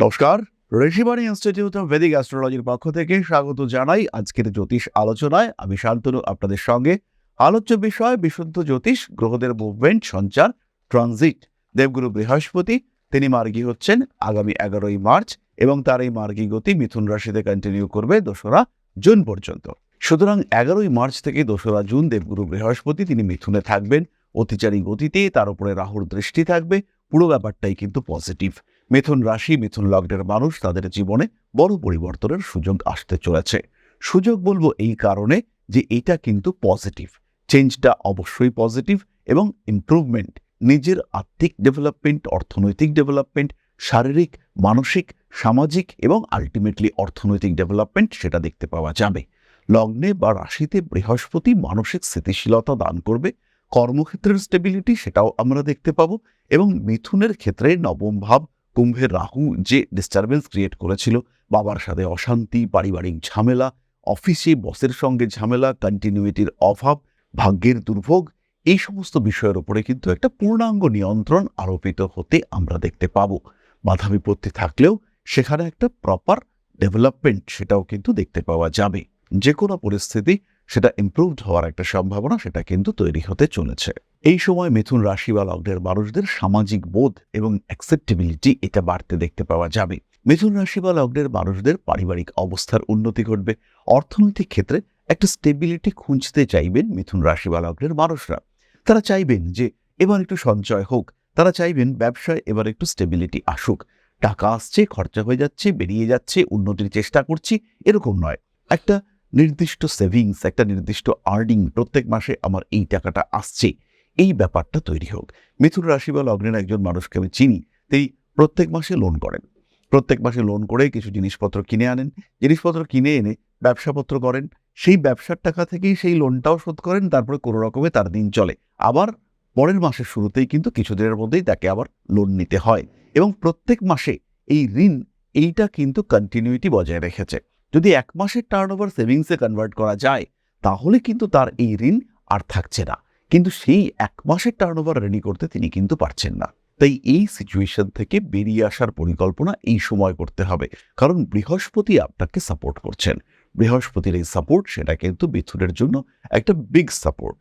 নমস্কার, Rishibani institute of Vedic অ্যাস্ট্রোলজির পক্ষ থেকে স্বাগত জানাই আজকের জ্যোতিষ আলোচনায়। আমি শান্তনু আপনাদের সঙ্গে। আলোচ্য বিষয় বিশুদ্ধ জ্যোতিষ, গ্রহদের মুভমেন্ট, সঞ্চার, ট্রানজিট। দেবগুরু বৃহস্পতি তিনি মার্গী হচ্ছেন আগামী 11ই মার্চ এবং তার এই মার্গী গতি মিথুন রাশিতে কন্টিনিউ করবে 2রা জুন পর্যন্ত। সুতরাং 11ই মার্চ থেকে 2রা জুন দেবগুরু বৃহস্পতি তিনি মিথুনে থাকবেন অতিচারী গতিতে, তার উপরে রাহুর দৃষ্টি থাকবে। পুরো ব্যাপারটাই কিন্তু পজিটিভ। মিথুন রাশি, মিথুন লগ্নের মানুষ, তাদের জীবনে বড় পরিবর্তনের সুযোগ আসতে চলেছে। সুযোগ বলবো এই কারণে যে এটা কিন্তু পজিটিভ। চেঞ্জটা অবশ্যই পজিটিভ এবং ইমপ্রুভমেন্ট, নিজের আর্থিক ডেভেলপমেন্ট, অর্থনৈতিক ডেভেলপমেন্ট, শারীরিক, মানসিক, সামাজিক এবং আলটিমেটলি অর্থনৈতিক ডেভেলপমেন্ট সেটা দেখতে পাওয়া যাবে। লগ্নে বা রাশিতে বৃহস্পতি মানসিক স্থিতিশীলতা দান করবে, কর্মক্ষেত্রের স্টেবিলিটি সেটাও আমরা দেখতে পাবো এবং মিথুনের ক্ষেত্রে নবম ভাব কুম্ভের রাহু যে ডিস্টারবেন্স ক্রিয়েট করেছিল, বাবার সাথে অশান্তি, পারিবারিক ঝামেলা, অফিসে বসের সঙ্গে ঝামেলা, কন্টিনিউইটির অভাব, ভাগ্যের দুর্ভোগ, এই সমস্ত বিষয়ের উপরে কিন্তু একটা পূর্ণাঙ্গ নিয়ন্ত্রণ আরোপিত হতে আমরা দেখতে পাবো। বাধা বিপত্তি থাকলেও সেখানে একটা প্রপার ডেভেলপমেন্ট সেটাও কিন্তু দেখতে পাওয়া যাবে। যে কোনো পরিস্থিতি সেটা ইমপ্রুভড হওয়ার একটা সম্ভাবনা সেটা কিন্তু তৈরি হতে চলেছে। এই সময় মিথুন রাশি বা লগ্নের মানুষদের সামাজিক বোধ এবং অ্যাকসেপ্টেবিলিটি এটা বাড়তে দেখতে পাওয়া যাবে। মিথুন রাশি বা লগ্নের মানুষদের পারিবারিক অবস্থার উন্নতি ঘটবে। অর্থনৈতিক ক্ষেত্রে একটা স্টেবিলিটি খুঁজতে চাইবেন মিথুন রাশি বা লগ্নের মানুষরা। তারা চাইবেন যে এবার একটু সঞ্চয় হোক, তারা চাইবেন ব্যবসায় এবার একটু স্টেবিলিটি আসুক। টাকা আসছে, খরচা হয়ে যাচ্ছে, বেরিয়ে যাচ্ছে, উন্নতির চেষ্টা করছি, এরকম নয়। একটা নির্দিষ্ট সেভিংস, একটা নির্দিষ্ট আর্নিং, প্রত্যেক মাসে আমার এই টাকাটা আসছে, এই ব্যাপারটা তৈরি হোক। মিথুন রাশি বা লগ্নের একজন মানুষকে আমি চিনি, তিনি প্রত্যেক মাসে লোন করেন। প্রত্যেক মাসে লোন করে কিছু জিনিসপত্র কিনে আনেন, জিনিসপত্র কিনে এনে ব্যবসাপত্র করেন, সেই ব্যবসার টাকা থেকেই সেই লোনটাও শোধ করেন, তারপরে কোনো রকমে তার দিন চলে। আবার পরের মাসের শুরুতেই কিন্তু কিছুদিনের মধ্যেই তাকে আবার লোন নিতে হয় এবং প্রত্যেক মাসে এই ঋণ এইটা কিন্তু কন্টিনিউইটি বজায় রেখেছে। যদি 1 মাসের টার্নওভার সেভিংসে কনভার্ট করা যায় তাহলে কিন্তু তার এই ঋণ আর থাকছে না, কিন্তু সেই 1 মাসের টার্নওভার রেডি করতে তিনি কিন্তু পারছেন না। তাই এই সিচুয়েশন থেকে বেরিয়ে আসার পরিকল্পনা এই সময় করতে হবে, কারণ বৃহস্পতি আপনাকে সাপোর্ট করছেন। বৃহস্পতির এই সাপোর্ট সেটা কিন্তু মিথুনের জন্য একটা বিগ সাপোর্ট।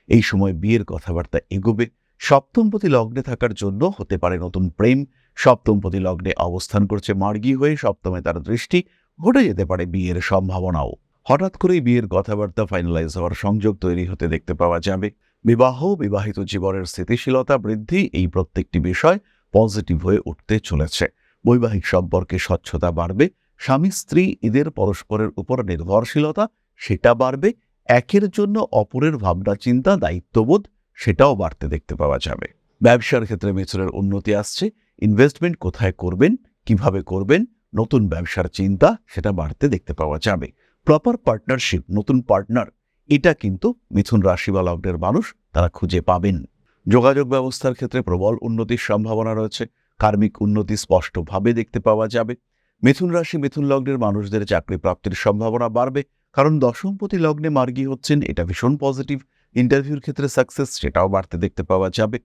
এই সময় বিয়ের কথাবার্তা এগোবে। সপ্তমপতি লগ্নে থাকার জন্য হতে পারে নতুন প্রেম। সপ্তমপতি লগ্নে অবস্থান করছে মার্গী হয়ে, সপ্তমে তার দৃষ্টি, ঘটে যেতে পারে বিয়ের সম্ভাবনাও। হঠাৎ করেই বিয়ের কথাবার্তা ফাইনালাইজ হওয়ার সংযোগ তৈরি হতে দেখতে পাওয়া যাবে। বিবাহ, বিবাহিত জীবনের স্থিতিশীলতা বৃদ্ধি, এই প্রত্যেকটি বিষয় পজিটিভ হয়ে উঠতে চলেছে। বৈবাহিক সম্পর্কে স্বচ্ছতা বাড়বে। স্বামী স্ত্রী এদের পরস্পরের উপর নির্ভরশীলতা সেটা বাড়বে। একের জন্য অপরের ভাবনা চিন্তা, দায়িত্ববোধ সেটাও বাড়তে দেখতে পাওয়া যাবে। ব্যবসার ক্ষেত্রে মিথুনের উন্নতি আসছে। ইনভেস্টমেন্ট কোথায় করবেন, কিভাবে করবেন, নতুন ব্যবসার চিন্তা সেটা বাড়তে দেখতে পাওয়া যাবে। প্রপার পার্টনারশিপ, নতুন পার্টনার, এটা কিন্তু মিথুন রাশি বা লগ্নের মানুষ তারা খুঁজে পাবেন। যোগাযোগ ব্যবস্থার ক্ষেত্রে প্রবল উন্নতির সম্ভাবনা রয়েছে। কার্মিক উন্নতি স্পষ্টভাবে দেখতে পাওয়া যাবে। মিথুন রাশি, মিথুন লগ্নের মানুষদের চাকরি প্রাপ্তির সম্ভাবনা বাড়বে, কারণ দশমপতি লগ্নে মার্গী হচ্ছেন, এটা ভীষণ পজিটিভ। ইন্টারভিউর ক্ষেত্রে সাকসেস সেটাও বাড়তে দেখতে পাওয়া যাবে।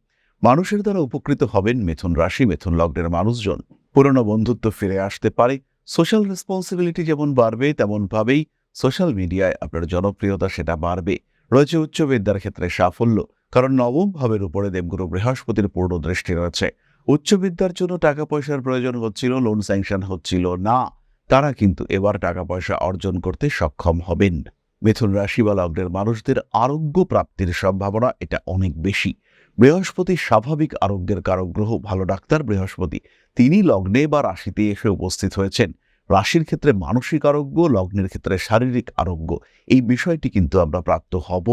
মানুষের দ্বারা উপকৃত হবেন মিথুন রাশি, মিথুন লগ্নের মানুষজন। পুরনো বন্ধুত্ব ফিরে আসতে পারে। সোশ্যাল রেসপন্সিবিলিটি যেমন বাড়বে তেমনভাবেই সোশ্যাল মিডিয়ায় আপনার জনপ্রিয়তা সেটা বাড়বে। রয়েছে উচ্চ বিদ্যার ক্ষেত্রে সাফল্য, কারণ নবম ভাবের উপরে দেবগুরু বৃহস্পতির পূর্ণ দৃষ্টি রয়েছে। উচ্চ বিদ্যার জন্য টাকা পয়সার প্রয়োজন হচ্ছিল, লোন স্যাংশন হচ্ছিল না, তারা কিন্তু এবার টাকা পয়সা অর্জন করতে সক্ষম হবেন। মিথুন রাশি বা লগ্নের মানুষদের আরোগ্য প্রাপ্তির সম্ভাবনা এটা অনেক বেশি। বৃহস্পতি স্বাভাবিক আরোগ্যের কারক গ্রহ, ভালো ডাক্তার বৃহস্পতি, তিনি লগ্নে বা রাশিতে এসে উপস্থিত হয়েছেন। রাশির ক্ষেত্রে মানসিক আরোগ্য, লগ্নের ক্ষেত্রে শারীরিক আরোগ্য, এই বিষয়টি কিন্তু আমরা প্রাপ্ত হব।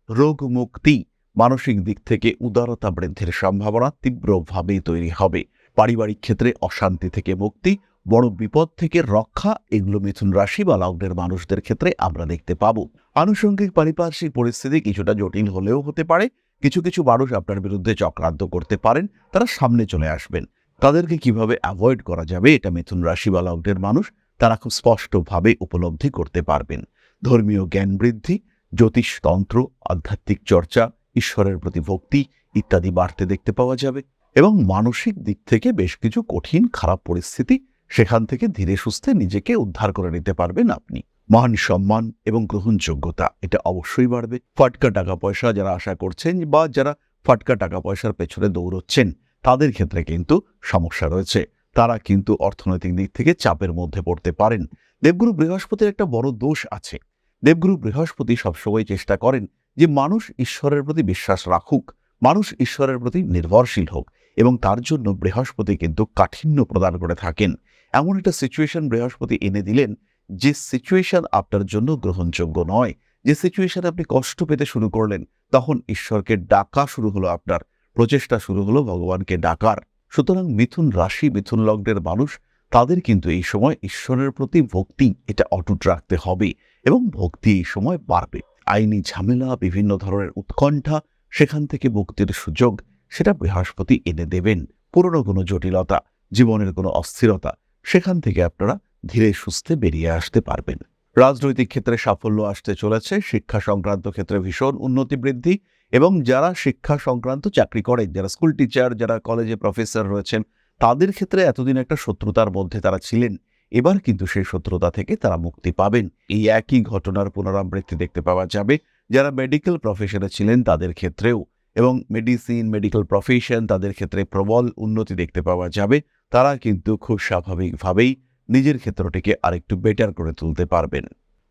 রোগ মুক্তি, মানসিক দিক থেকে উদারতা বৃদ্ধির সম্ভাবনা তীব্রভাবে তৈরি হবে। পারিবারিক ক্ষেত্রে অশান্তি থেকে মুক্তি, বড় বিপদ থেকে রক্ষা, এগুলো মিথুন রাশি বা লগ্নের মানুষদের ক্ষেত্রে আমরা দেখতে পাবো। আনুষঙ্গিক পারিপার্শ্বিক পরিস্থিতি কিছুটা জটিল হলেও হতে পারে। কিছু কিছু মানুষ আপনার বিরুদ্ধে চক্রান্ত করতে পারেন, তারা সামনে চলে আসবেন। তাদেরকে কিভাবে অ্যাভয়েড করা যাবে এটা মিথুন রাশি বা লগ্নের মানুষ তারা খুব স্পষ্টভাবে উপলব্ধি করতে পারবেন। ধর্মীয় জ্ঞান বৃদ্ধি, জ্যোতিষতন্ত্র, আধ্যাত্মিক চর্চা, ঈশ্বরের প্রতি ভক্তি ইত্যাদি বাড়তে দেখতে পাওয়া যাবে এবং মানসিক দিক থেকে বেশ কিছু কঠিন খারাপ পরিস্থিতি সেখান থেকে ধীরে সুস্থে নিজেকে উদ্ধার করে নিতে পারবেন আপনি। মান সম্মান এবং গ্রহণযোগ্যতা এটা অবশ্যই বাড়বে। ফাটকা টাকা পয়সা যারা আশা করছেন বা যারা ফাটকা টাকা পয়সার পেছনে দৌড়চ্ছেন তাদের ক্ষেত্রে কিন্তু সমস্যা রয়েছে। তারা কিন্তু অর্থনৈতিক দিক থেকে চাপের মধ্যে পড়তে পারেন। দেবগুরু বৃহস্পতির একটা বড় দোষ আছে। দেবগুরু বৃহস্পতি সবসময় চেষ্টা করেন যে মানুষ ঈশ্বরের প্রতি বিশ্বাস রাখুক, মানুষ ঈশ্বরের প্রতি নির্ভরশীল হোক, এবং তার জন্য বৃহস্পতি কিন্তু কাঠিন্য প্রদান করে থাকেন। এমন একটা সিচুয়েশন বৃহস্পতি এনে দিলেন যে সিচুয়েশন আপনার জন্য গ্রহণযোগ্য নয়, যে সিচুয়েশনে আপনি কষ্ট পেতে শুরু করলেন, তখন ঈশ্বরকে ডাকা শুরু হলো, আপনার প্রচেষ্টা শুরু হলো ভগবানকে ডাকার। সুতরাং মিথুন রাশি, মিথুন লগ্নের মানুষ, তাদের কিন্তু এই সময় ঈশ্বরের প্রতি ভক্তি এটা অটুট রাখতে হবে এবং ভক্তি এই সময় বাড়বে। আইনি ঝামেলা, বিভিন্ন ধরনের উৎকণ্ঠা, সেখান থেকে মুক্তির সুযোগ সেটা বৃহস্পতি এনে দেবেন। পুরনো কোনো জটিলতা, জীবনের কোনো অস্থিরতা, সেখান থেকে আপনারা ধীরে সুস্থে বেরিয়ে আসতে পারবেন। রাজনৈতিক ক্ষেত্রে সাফল্য আসতে চলেছে, শিক্ষা সংক্রান্ত ক্ষেত্রে ভীষণ উন্নতি বৃদ্ধি, এবং যারা শিক্ষা সংক্রান্ত চাকরি করেন, যারা স্কুল টিচার, যারা কলেজে প্রফেসর রয়েছেন, তাদের ক্ষেত্রে এতদিন একটা শত্রুতার মধ্যে তারা ছিলেন, এবার কিন্তু সেই শত্রুতা থেকে তারা মুক্তি পাবেন। এই একই ঘটনার পুনরাবৃত্তি দেখতে পাওয়া যাবে যারা মেডিকেল প্রফেশনে ছিলেন তাদের ক্ষেত্রেও, এবং মেডিসিন, মেডিকেল প্রফেশন, তাদের ক্ষেত্রে প্রবল উন্নতি দেখতে পাওয়া যাবে। তারা কিন্তু খুব স্বাভাবিকভাবেই নিজের ক্ষেত্রটিকে আরেকটু বেটার করে তুলতে পারবেন।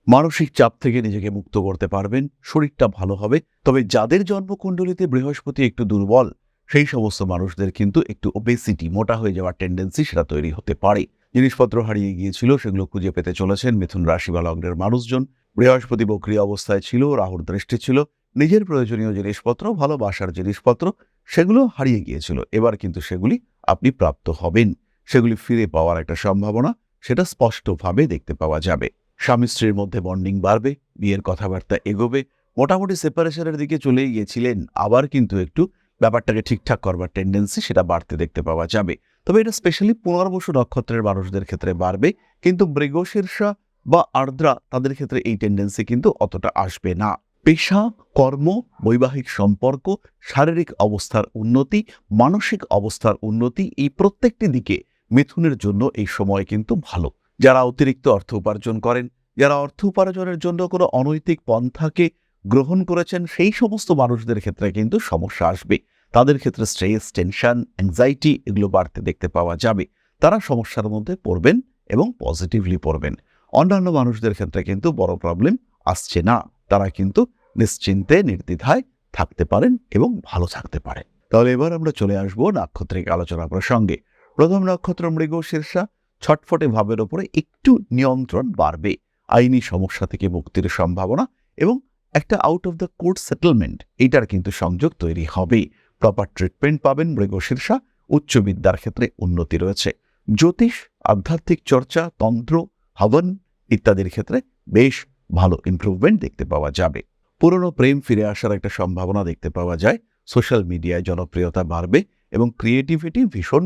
মানসিক চাপ থেকে নিজেকে মুক্ত করতে পারবেন, শরীরটা ভালো হবে। তবে যাদের জন্মকুণ্ডলিতে বৃহস্পতি একটু দুর্বল, সেই সমস্ত মানুষদের কিন্তু একটু ওবেসিটি, মোটা হয়ে যাওয়ার টেন্ডেন্সি সেটা তৈরি হতে পারে। জিনিসপত্র হারিয়ে গিয়েছিল, সেগুলো খুঁজে পেতে চলেছেন মিথুন রাশি বা লগ্নের মানুষজন। বৃহস্পতি বক্রী অবস্থায় ছিল, রাহুর দৃষ্টি ছিল, নিজের প্রয়োজনীয় জিনিসপত্র, ভালোবাসার জিনিসপত্র, সেগুলো হারিয়ে গিয়েছিল। এবার কিন্তু সেগুলি আপনি প্রাপ্ত হবেন, সেগুলি ফিরে পাওয়ার একটা সম্ভাবনা সেটা স্পষ্টভাবে দেখতে পাওয়া যাবে। স্বামী স্ত্রীর মধ্যে বন্ডিং বাড়বে, বিয়ের কথাবার্তা এগোবে। মোটামুটি সেপারেশনের দিকে চলে গিয়েছিলেন, আবার কিন্তু একটু ব্যাপারটাকে ঠিকঠাক করবার টেন্ডেন্সি সেটা বাড়তে দেখতে পাওয়া যাবে। তবে এটা স্পেশালি পুনর্বসু নক্ষত্রের মানুষদের ক্ষেত্রে বাড়বে, কিন্তু মৃগশীর্ষা বা আর্দ্রা তাদের ক্ষেত্রে এই টেন্ডেন্সি কিন্তু অতটা আসবে না। পেশা, কর্ম, বৈবাহিক সম্পর্ক, শারীরিক অবস্থার উন্নতি, মানসিক অবস্থার উন্নতি, এই প্রত্যেকটি দিকে মিথুনের জন্য এই সময় কিন্তু ভালো। যারা অতিরিক্ত অর্থ উপার্জন করেন, যারা অর্থ উপার্জনের জন্য কোনো অনৈতিক পন্থাকে গ্রহণ করেছেন, সেই সমস্ত মানুষদের ক্ষেত্রে কিন্তু সমস্যা আসবে। তাদের ক্ষেত্রে স্ট্রেস, টেনশন, অ্যাংজাইটি এগুলো বাড়তে দেখতে পাওয়া যাবে। তারা সমস্যার মধ্যে পড়বেন এবং পজিটিভলি পড়বেন। অন্যান্য মানুষদের ক্ষেত্রে কিন্তু বড় প্রবলেম আসছে না, তারা কিন্তু নিশ্চিন্তে নির্দ্বিধায় থাকতে পারেন এবং ভালো থাকতে পারেন। তাহলে এবার আমরা চলে আসবো নাক্ষত্রিক আলোচনা প্রসঙ্গে। প্রথম নক্ষত্র মৃগশীর্ষা, ছটফটে ভাবের ওপরে একটু নিয়ন্ত্রণ বাড়বে, আইনি সমস্যা থেকে মুক্তির সম্ভাবনা এবং একটা out of the court settlement, এইটার কিন্তু সংযোগ তৈরি হবে। প্রপার ট্রিটমেন্ট পাবেন মৃগশীর্ষা। উচ্চ বিদ্যার ক্ষেত্রে উন্নতি রয়েছে। জ্যোতিষ, আধ্যাত্মিক চর্চা, তন্ত্র, হবন ইত্যাদির ক্ষেত্রে বেশ ভালো ইমপ্রুভমেন্ট দেখতে পাওয়া যাবে। পুরনো প্রেম ফিরে আসার একটা সম্ভাবনা দেখতে পাওয়া যায়। সোশ্যাল মিডিয়ায় জনপ্রিয়তা বাড়বে এবং ক্রিয়েটিভিটি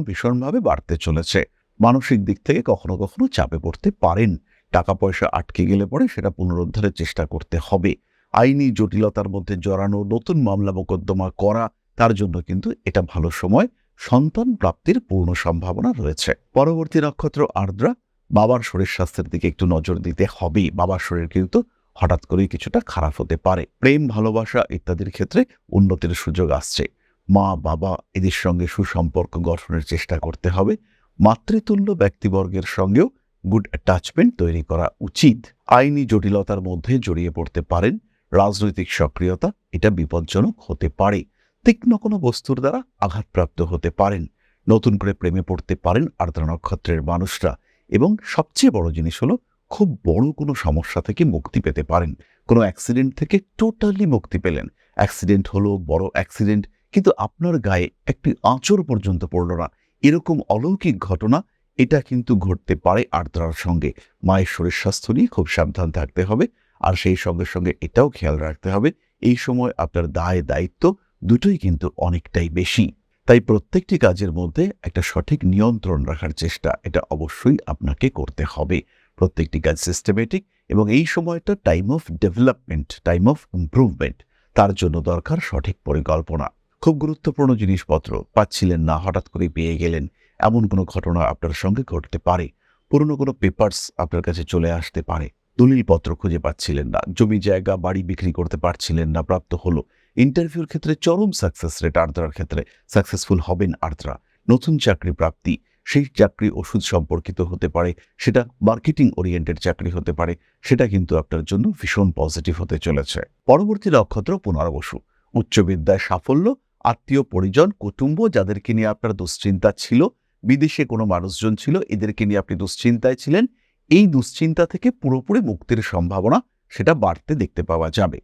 ভীষণভাবে বাড়তে চলেছে। মানসিক দিক থেকে কখনো কখনো চাপে পড়তে পারেন। টাকা পয়সা আটকে গেলে পরে সেটা পুনরুদ্ধারের চেষ্টা করতে হবে। আইনি জটিলতার মধ্যে জড়ানো, নতুন মামলা মোকদ্দমা করা, তার জন্য কিন্তু এটা ভালো সময়। সন্তান প্রাপ্তির পূর্ণ সম্ভাবনা রয়েছে। পরবর্তী নক্ষত্র আর্দ্রা, বাবার শরীর স্বাস্থ্যের দিকে একটু নজর দিতে হবে। বাবার শরীর কিন্তু হঠাৎ করেই কিছুটা খারাপ হতে পারে। প্রেম, ভালোবাসা ইত্যাদির ক্ষেত্রে উন্নতির সুযোগ আসছে। মা বাবা এদের সঙ্গে সুসম্পর্ক গঠনের চেষ্টা করতে হবে। মাতৃতুল্য ব্যক্তিবর্গের সঙ্গেও গুড অ্যাটাচমেন্ট তৈরি করা উচিত। আইনি জটিলতার মধ্যে জড়িয়ে পড়তে পারেন। রাজনৈতিক সক্রিয়তা এটা বিপজ্জনক হতে পারে। তীক্ষ্ণ কোনো বস্তুর দ্বারা আঘাতপ্রাপ্ত হতে পারেন। নতুন করে প্রেমে পড়তে পারেন আর্দ্রা নক্ষত্রের মানুষরা। এবং সবচেয়ে বড় জিনিস হলো, খুব বড় কোনো সমস্যা থেকে মুক্তি পেতে পারেন। কোনো অ্যাক্সিডেন্ট থেকে টোটালি মুক্তি পেলেন। অ্যাক্সিডেন্ট হলো, বড় অ্যাক্সিডেন্ট, কিন্তু আপনার গায়ে একটি আঁচড় পর্যন্ত পড়ল না, এরকম অলৌকিক ঘটনা এটা কিন্তু ঘটতে পারে আর্দ্রার সঙ্গে। মায়ের শরীর স্বাস্থ্য নিয়ে খুব সাবধান থাকতে হবে। আর সেই সঙ্গে সঙ্গে এটাও খেয়াল রাখতে হবে, এই সময় আপনার দায় দায়িত্ব দুটোই কিন্তু অনেকটাই বেশি। তাই প্রত্যেকটি কাজের মধ্যে একটা সঠিক নিয়ন্ত্রণ রাখার চেষ্টা এটা অবশ্যই আপনাকে করতে হবে। প্রত্যেকটি কাজ সিস্টেমেটিক, এবং এই সময়টা time of development, time of improvement, তার জন্য দরকার সঠিক পরিকল্পনা। খুব গুরুত্বপূর্ণ জিনিসপত্র পাচ্ছিলেন না, হঠাৎ করে পেয়ে গেলেন, এমন কোনো ঘটনা আপনার সঙ্গে ঘটতে পারে। পুরনো কোনো পেপারস আপনার কাছে চলে আসতে পারে। দলিলপত্র খুঁজে পাচ্ছিলেন না, জমি জায়গা বাড়ি বিক্রি করতে পারছিলেন না, প্রাপ্ত হলো। ইন্টারভিউর ক্ষেত্রে চরম সাকসেস রেট আর্দ্রার ক্ষেত্রে, সাকসেসফুল হবেন আর্দ্রা। নতুন চাকরি প্রাপ্তি, সেই চাকরি ওষুধ সম্পর্কিত হতে পারে, সেটা মার্কেটিং ওরিয়েন্টেড চাকরি হতে পারে, সেটা কিন্তু আপনার জন্য ভীষণ পজিটিভ হতে চলেছে। পরবর্তী নক্ষত্র পুনর্বসু। উচ্চ বিদ্যায় সাফল্য, আত্মীয় পরিজন কুটুম্ব যাদেরকে নিয়ে আপনার দুশ্চিন্তা ছিল, বিদেশে কোনো মানুষজন ছিল, এদেরকে নিয়ে আপনি দুশ্চিন্তায় ছিলেন, এই দুশ্চিন্তা থেকে পুরোপুরি মুক্তির সম্ভাবনা সেটা বাড়তে দেখতে পাওয়া যাবে।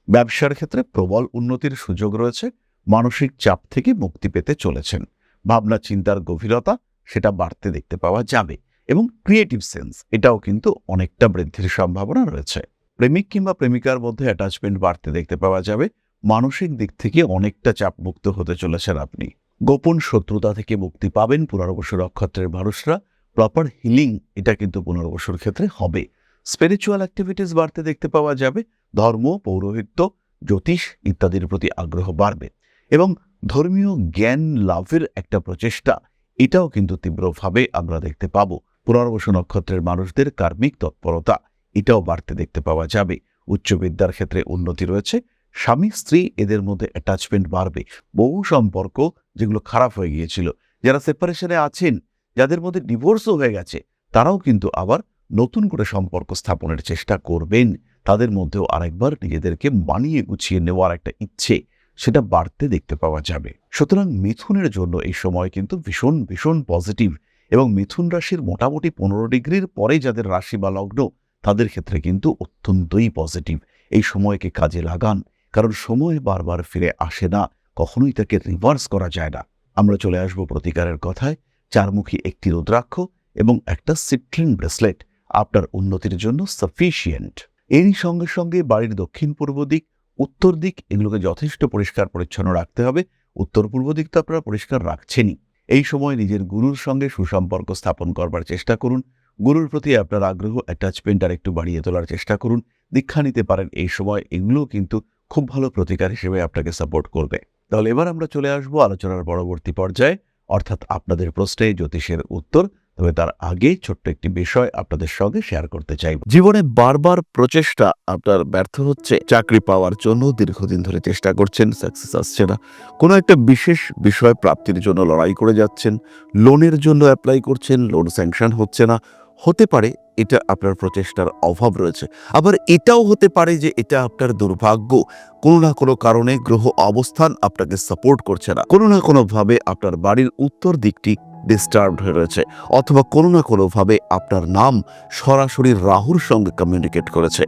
ব্যবসার ক্ষেত্রে প্রবল উন্নতির সুযোগ রয়েছে, মানসিক চাপ থেকে মুক্তি পেতে চলেছেন। ভাবনা চিন্তার গভীরতা সেটা বাড়তে দেখতে পাওয়া যাবে এবং ক্রিয়েটিভ সেন্স এটাও কিন্তু অনেকটা বৃদ্ধির সম্ভাবনা রয়েছে। প্রেমিক কিংবা প্রেমিকার মধ্যে অ্যাটাচমেন্ট বাড়তে দেখতে পাওয়া যাবে। মানসিক দিক থেকে অনেকটা চাপমুক্ত হতে চলেছেন আপনি। গোপন শত্রুতা থেকে মুক্তি পাবেন পুনর্বসু নক্ষত্রের মানুষরা। প্রপার হিলিং এটা কিন্তু পুনর্বসুর ক্ষেত্রে হবে। স্পিরিচুয়াল অ্যাক্টিভিটিস বাড়তে দেখতে পাওয়া যাবে। ধর্ম, পৌরোহিত্য, জ্যোতিষ ইত্যাদির প্রতি আগ্রহ বাড়বে এবং ধর্মীয় জ্ঞান লাভের একটা প্রচেষ্টা এটাও কিন্তু তীব্রভাবে আমরা দেখতে পাবো। পুনর্বসু নক্ষত্রের মানুষদের কার্মিক তৎপরতা এটাও বাড়তে দেখতে পাওয়া যাবে। উচ্চ বিদ্যার ক্ষেত্রে উন্নতি রয়েছে। স্বামী স্ত্রী এদের মধ্যে অ্যাটাচমেন্ট বাড়বে। বহু সম্পর্ক যেগুলো খারাপ হয়ে গিয়েছিল, যারা সেপারেশনে আছেন, যাদের মধ্যে ডিভোর্সও হয়ে গেছে, তারাও কিন্তু আবার নতুন করে সম্পর্ক স্থাপনের চেষ্টা করবেন। তাদের মধ্যেও আরেকবার নিজেদেরকে মানিয়ে গুছিয়ে নেওয়ার একটা ইচ্ছে সেটা বাড়তে দেখতে পাওয়া যাবে। সুতরাং মিথুনের জন্য এই সময় কিন্তু ভীষণ ভীষণ পজিটিভ এবং মিথুন রাশির মোটামুটি 15 ডিগ্রির পরে যাদের রাশি বা লগ্ন তাদের ক্ষেত্রে কিন্তু অত্যন্তই পজিটিভ। এই সময়কে কাজে লাগান, কারণ সময় বারবার ফিরে আসে না, কখনোই তাকে রিভার্স করা যায় না। আমরা চলে আসবো প্রতিকারের কথায়। চারমুখী একটি রুদ্রাক্ষ এবং একটা সিট্রিন ব্রেসলেট আপনার উন্নতির জন্য সাফিসিয়েন্ট। এরই সঙ্গে সঙ্গে বাড়ির দক্ষিণ পূর্ব দিক, উত্তর দিক এগুলোকে যথেষ্ট পরিষ্কার পরিচ্ছন্ন রাখতে হবে। উত্তর পূর্ব দিক তো আপনারা পরিষ্কার রাখছেনই। এই সময় নিজের গুরুর সঙ্গে সুসম্পর্ক স্থাপন করবার চেষ্টা করুন। গুরুর প্রতি আপনার আগ্রহ, অ্যাটাচমেন্ট আর একটু বাড়িয়ে তোলার চেষ্টা করুন। দীক্ষা নিতে পারেন এই সময়, এগুলো কিন্তু খুব ভালো প্রতিকার হিসেবে আপনাকে সাপোর্ট করবে। তাহলে এবার আমরা চলে আসবো আলোচনার পরবর্তী পর্যায়ে, অর্থাৎ আপনাদের প্রশ্নে জ্যোতিষের উত্তর। তবে তার আগে ছোট্ট একটি বিষয় আপনাদের সঙ্গে শেয়ার করতে চাই। জীবনে বারবার প্রচেষ্টা আপনার ব্যর্থ হচ্ছে, চাকরি পাওয়ার জন্য দীর্ঘদিন ধরে চেষ্টা করছেন, সাকসেস আসছে না। কোনো একটা বিশেষ বিষয় প্রাপ্তির জন্য লড়াই করে যাচ্ছেন, লোনের জন্য অ্যাপ্লাই করছেন, লোন স্যাংশন হচ্ছে না। হতে পারে এটা আপনার প্রচেষ্টার অভাব রয়েছে, আবার এটাও হতে পারে যে এটা আপনার দুর্ভাগ্য। কোনো না কোনো কারণে গ্রহ অবস্থান আপনাকে সাপোর্ট করছে না, কোনো না কোনোভাবে আপনার বাড়ির উত্তর দিকটি ডিস্টার্বড হয়ে রয়েছে, অথবা কোনো না কোনোভাবে আপনার নাম সরাসরি রাহুর সঙ্গে কমিউনিকেট করেছে।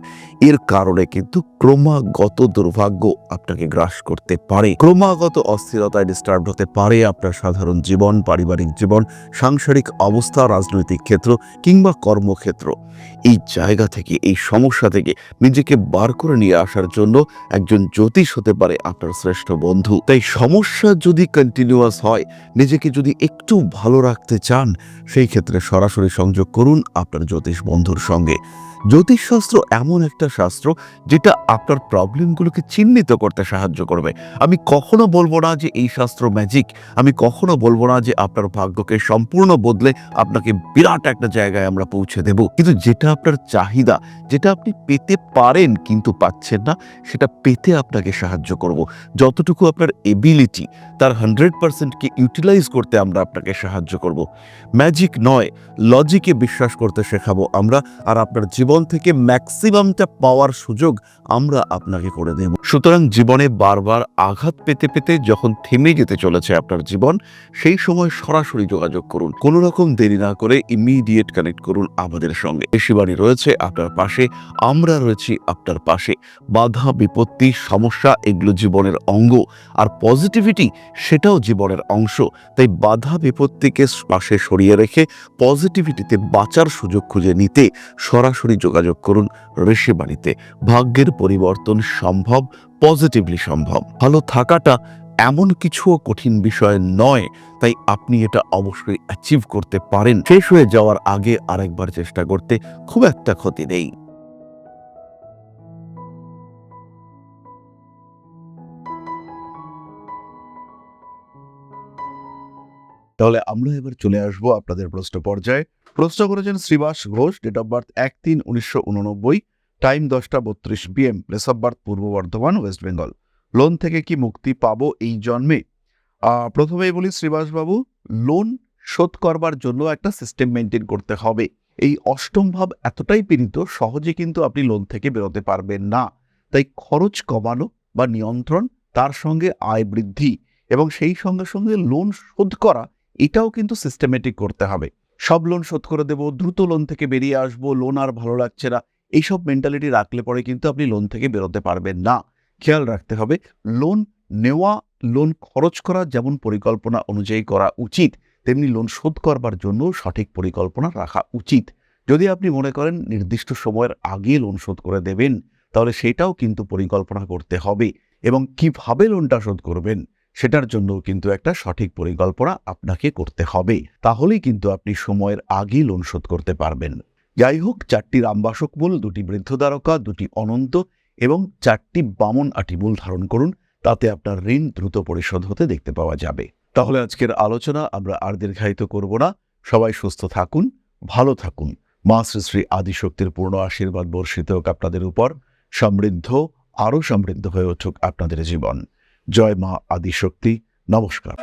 এর কারণে কিন্তু ক্রমাগত দুর্ভাগ্য আপনাকে গ্রাস করতে পারে, ক্রমাগত অস্থিরতায় ডিস্টার্ব হতে পারে আপনার সাধারণ জীবন, পারিবারিক জীবন, সাংসারিক অবস্থা, রাজনৈতিক ক্ষেত্র কিংবা কর্মক্ষেত্র। এই জায়গা থেকে, এই সমস্যা থেকে নিজেকে বার করে নিয়ে আসার জন্য একজন জ্যোতিষ হতে পারে আপনার শ্রেষ্ঠ বন্ধু। তাই সমস্যা যদি কন্টিনিউয়াস হয়, নিজেকে যদি একটু ভালো রাখতে চান, সেই ক্ষেত্রে সরাসরি সংযোগ করুন আপনার জ্যোতিষ বন্ধুর সঙ্গে। জ্যোতিষশাস্ত্র এমন একটা শাস্ত্র যেটা আপনার প্রবলেমগুলোকে চিহ্নিত করতে সাহায্য করবে। আমি কখনো বলবো না যে এই শাস্ত্র ম্যাজিক, আমি কখনো বলবো না যে আপনার ভাগ্যকে সম্পূর্ণ বদলে আপনাকে বিরাট একটা জায়গায় আমরা পৌঁছে দেব, কিন্তু যেটা আপনার চাহিদা, যেটা আপনি পেতে পারেন কিন্তু পাচ্ছেন না, সেটা পেতে আপনাকে সাহায্য করব। যতটুকু আপনার এবিলিটি, তার 100%কে ইউটিলাইজ করতে আমরা আপনাকে সাহায্য করব। ম্যাজিক নয়, লজিকে বিশ্বাস করতে শেখাবো আমরা, আর আপনার জীবন থেকে ম্যাক্সিমামটা পাওয়ার সুযোগ আমরা আপনাকে করে দেব। সুতরাং জীবনে বারবার আঘাত পেতে পেতে যখন থেমে যেতে চলেছে আপনার জীবন, সেই সময় সরাসরি যোগাযোগ করুন, কোনো রকম দেরি না করে ইমিডিয়েট কানেক্ট করুন আমাদের সঙ্গে। ঋষিবাণী রয়েছে আপনার পাশে, আমরা রয়েছি আপনার পাশে। বাধা, বিপত্তি, সমস্যা এগুলো জীবনের অঙ্গ, আর পজিটিভিটি সেটাও জীবনের অংশ। তাই বাধা বিপত্তিকে পাশে সরিয়ে রেখে পজিটিভিটিতে বাঁচার সুযোগ খুঁজে নিতে সরাসরি যোগাযোগ করুন ঋষিবাণীতে। ভাগ্যের পরিবর্তন সম্ভব, পজিটিভলি সম্ভব। ভালো থাকাটা এমন কিছুও কঠিন বিষয় নয়, তাই আপনি এটা অবশ্যই অ্যাচিভ করতে পারেন। শেষ হয়ে যাওয়ার আগে আরেকবার চেষ্টা করতে খুব একটা ক্ষতি নেই। তাহলে আমরা এবার চলে আসবো আপনাদের প্রশ্ন পর্যায়ে। প্রশ্ন করেছেন Shribas Ghosh, date of birth 1/3/1989, time 10:32 PM, place of birth Purba Bardhaman, West Bengal. Loan থেকে কি মুক্তি পাবো এই জন্মে? প্রথমেই বলি শ্রীবাস বাবু, লোন শোধ করবার জন্য একটা সিস্টেম মেনটেন করতে হবে। এই অষ্টম ভাব এতটাই পীড়িত, সহজে কিন্তু আপনি লোন থেকে বেরোতে পারবেন না। তাই খরচ কমানো বা নিয়ন্ত্রণ, তার সঙ্গে আয় বৃদ্ধি এবং সেই সঙ্গে সঙ্গে লোন শোধ করা, এটাও কিন্তু সিস্টেমেটিক করতে হবে। সব লোন শোধ করে দেব, দ্রুত লোন থেকে বেরিয়ে আসবো, লোন আর ভালো লাগছে না, এইসব মেন্টালিটি রাখলে পরে কিন্তু আপনি লোন থেকে বেরোতে পারবেন না। খেয়াল রাখতে হবে, লোন নেওয়া, লোন খরচ করা যেমন পরিকল্পনা অনুযায়ী করা উচিত, তেমনি লোন শোধ করবার জন্য সঠিক পরিকল্পনা রাখা উচিত। যদি আপনি মনে করেন নির্দিষ্ট সময়ের আগে লোন শোধ করে দেবেন, তাহলে সেটাও কিন্তু পরিকল্পনা করতে হবে এবং কিভাবে লোনটা শোধ করবেন সেটার জন্য কিন্তু একটা সঠিক পরিকল্পনা আপনাকে করতে হবে। তাহলেই কিন্তু আপনি সময়ের আগে লোন শোধ করতে পারবেন। যাই হোক, 4টি রামবাসক মূল, 2টি বৃদ্ধ দ্বারকা, 2টি অনন্ত এবং 4টি বামন আটি মূল ধারণ করুন, তাতে আপনার ঋণ দ্রুত পরিশোধ হতে দেখতে পাওয়া যাবে। তাহলে আজকের আলোচনা আমরা আর দীর্ঘায়িত করব না। সবাই সুস্থ থাকুন, ভালো থাকুন। মা শ্রী শ্রী আদিশক্তির পূর্ণ আশীর্বাদ বর্ষিত হোক আপনাদের উপর। সমৃদ্ধ, আরও সমৃদ্ধ হয়ে উঠুক আপনাদের জীবন। জয় মা আদিশক্তি। নমস্কার।